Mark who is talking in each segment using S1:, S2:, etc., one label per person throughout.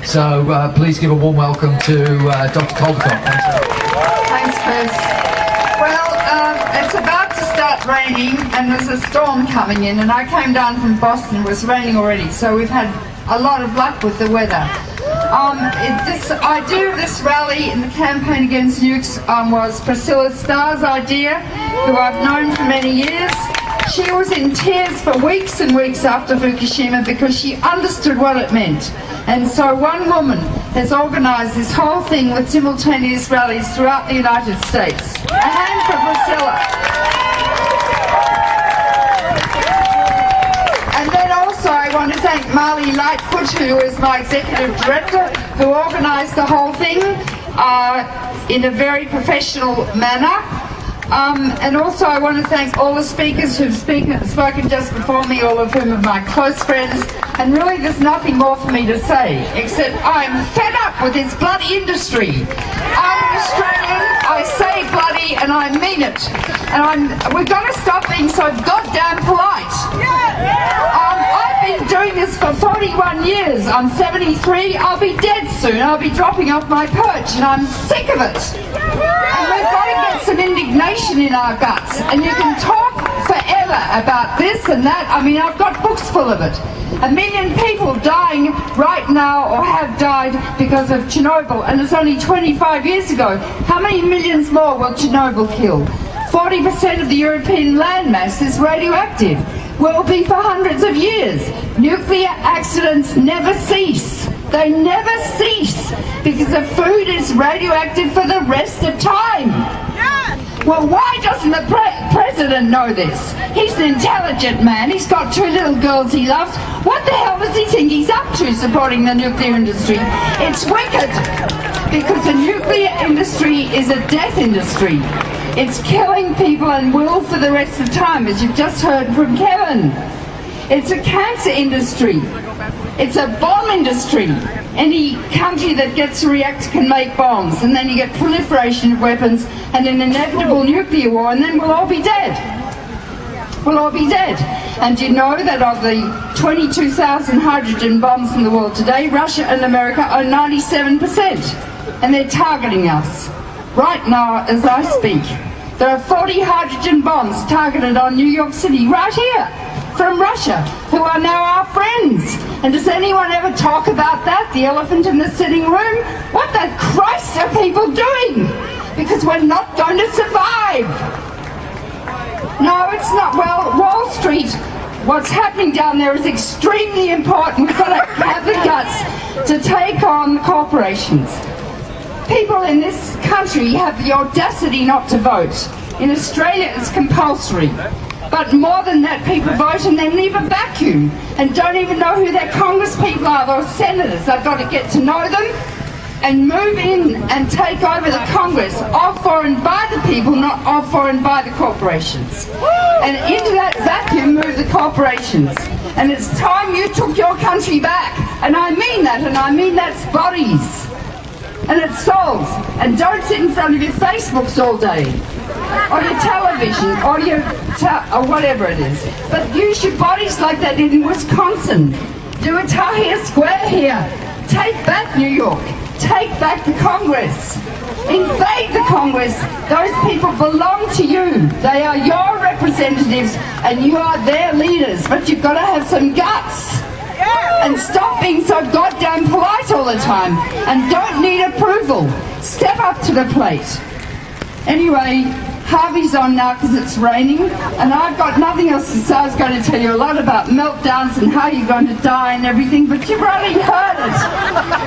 S1: So please give a warm welcome to Dr. Caldicott.
S2: Thanks, Chris. Well, it's about to start raining and there's a storm coming in, and I came down from Boston. It was raining already, so we've had a lot of luck with the weather. I do this rally in the campaign against nukes was Priscilla Starr's idea, who I've known for many years. She was in tears for weeks and weeks after Fukushima because she understood what it meant. And so one woman has organised this whole thing with simultaneous rallies throughout the United States. A hand for Priscilla. And then also I want to thank Marley Lightfoot, who is my executive director, who organised the whole thing in a very professional manner. And also I want to thank all the speakers who've spoken just before me, all of whom are my close friends. And really there's nothing more for me to say, except I'm fed up with this bloody industry. I'm Australian, I say bloody, and I mean it. And we've got to stop being so goddamn polite. I've been doing this for 41 years. I'm 73, I'll be dead soon. I'll be dropping off my perch, and I'm sick of it. And we've got to get some indignation in our guts. And you can talk forever about this and that. I mean, I've got books full of it. 1 million people dying right now or have died because of Chernobyl, and it's only 25 years ago. How many millions more will Chernobyl kill? 40% of the European landmass is radioactive. Will be for hundreds of years. Nuclear accidents never cease. They never cease because the food is radioactive for the rest of time. Well, why doesn't the president know this? He's an intelligent man. He's got 2 little girls he loves. What the hell does he think he's up to supporting the nuclear industry? It's wicked because the nuclear industry is a death industry. It's killing people and will for the rest of time, as you've just heard from Kevin. It's a cancer industry. It's a bomb industry. Any country that gets a reactor can make bombs, and then you get proliferation of weapons and an inevitable nuclear war, and then we'll all be dead. We'll all be dead. And you know that of the 22,000 hydrogen bombs in the world today, Russia and America own 97%. And they're targeting us. Right now, as I speak, there are 40 hydrogen bombs targeted on New York City, right here, from Russia, who are now our friends. And does anyone ever talk about that, the elephant in the sitting room? What the Christ are people doing? Because we're not going to survive. No, it's not. Well, Wall Street, what's happening down there is extremely important. We've got to have the guts to take on the corporations. People in this country have the audacity not to vote. In Australia, it's compulsory. But more than that, people vote and then leave a vacuum and don't even know who their congresspeople are or senators. They've got to get to know them and move in and take over the Congress, of, for and by the people, not of, for and by the corporations. And into that vacuum move the corporations. And it's time you took your country back. And I mean that, and I mean that's bodies. And it's souls. And don't sit in front of your Facebooks all day, or your television, or your or whatever it is. But use your bodies like they did in Wisconsin. Do a Tahrir Square here. Take back New York. Take back the Congress. Invade the Congress. Those people belong to you. They are your representatives, and you are their leaders. But you've got to have some guts. And stop being so goddamn polite all the time. And don't need approval. Step up to the plate. Anyway, Harvey's on now because it's raining, and I've got nothing else to say. I was going to tell you a lot about meltdowns and how you're going to die and everything, but you've already heard it.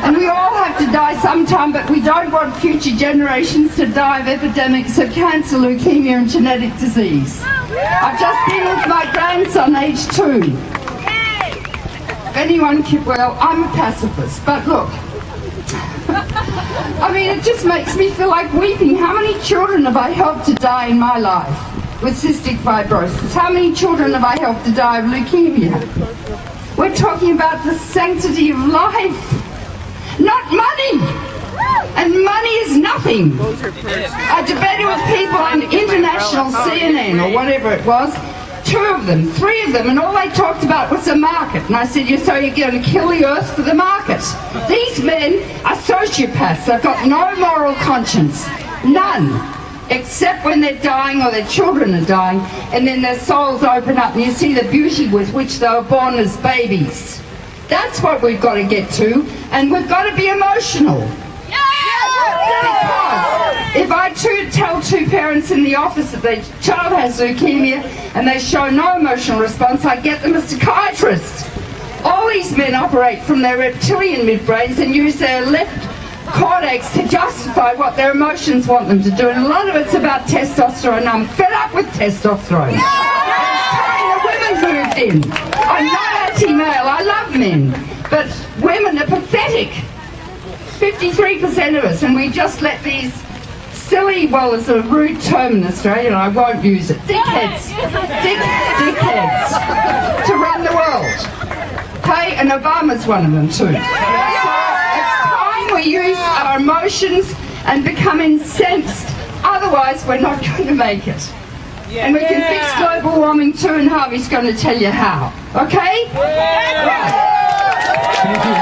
S2: And we all have to die sometime, but we don't want future generations to die of epidemics of cancer, leukemia and genetic disease. I've just been with my grandson, age 2. Anyone can, well, I'm a pacifist, but look, I mean, it just makes me feel like weeping. How many children have I helped to die in my life with cystic fibrosis? How many children have I helped to die of leukemia? We're talking about the sanctity of life, not money. And money is nothing. I debated with people on international CNN or whatever it was. three of them, and all they talked about was the market. And I said, so you're going to kill the earth for the market? These men are sociopaths. They've got no moral conscience. None. Except when they're dying or their children are dying, and then their souls open up and you see the beauty with which they were born as babies. That's what we've got to get to, and we've got to be emotional. Because if I tell two parents in the office that their child has leukemia and they show no emotional response, I get them a psychiatrist. All these men operate from their reptilian midbrains and use their left cortex to justify what their emotions want them to do, and a lot of it's about testosterone. I'm fed up with testosterone. It's time the women moved in. I'm not anti-male, I love men, but women are pathetic. 53% of us, and we just let these silly, well, there's a rude term in Australia and I won't use it, dickheads to run the world. Okay, and Obama's one of them too. We use our emotions and become incensed, otherwise we're not going to make it. And we can fix global warming too, and Harvey's going to tell you how. Okay? Right.
S1: Thank you.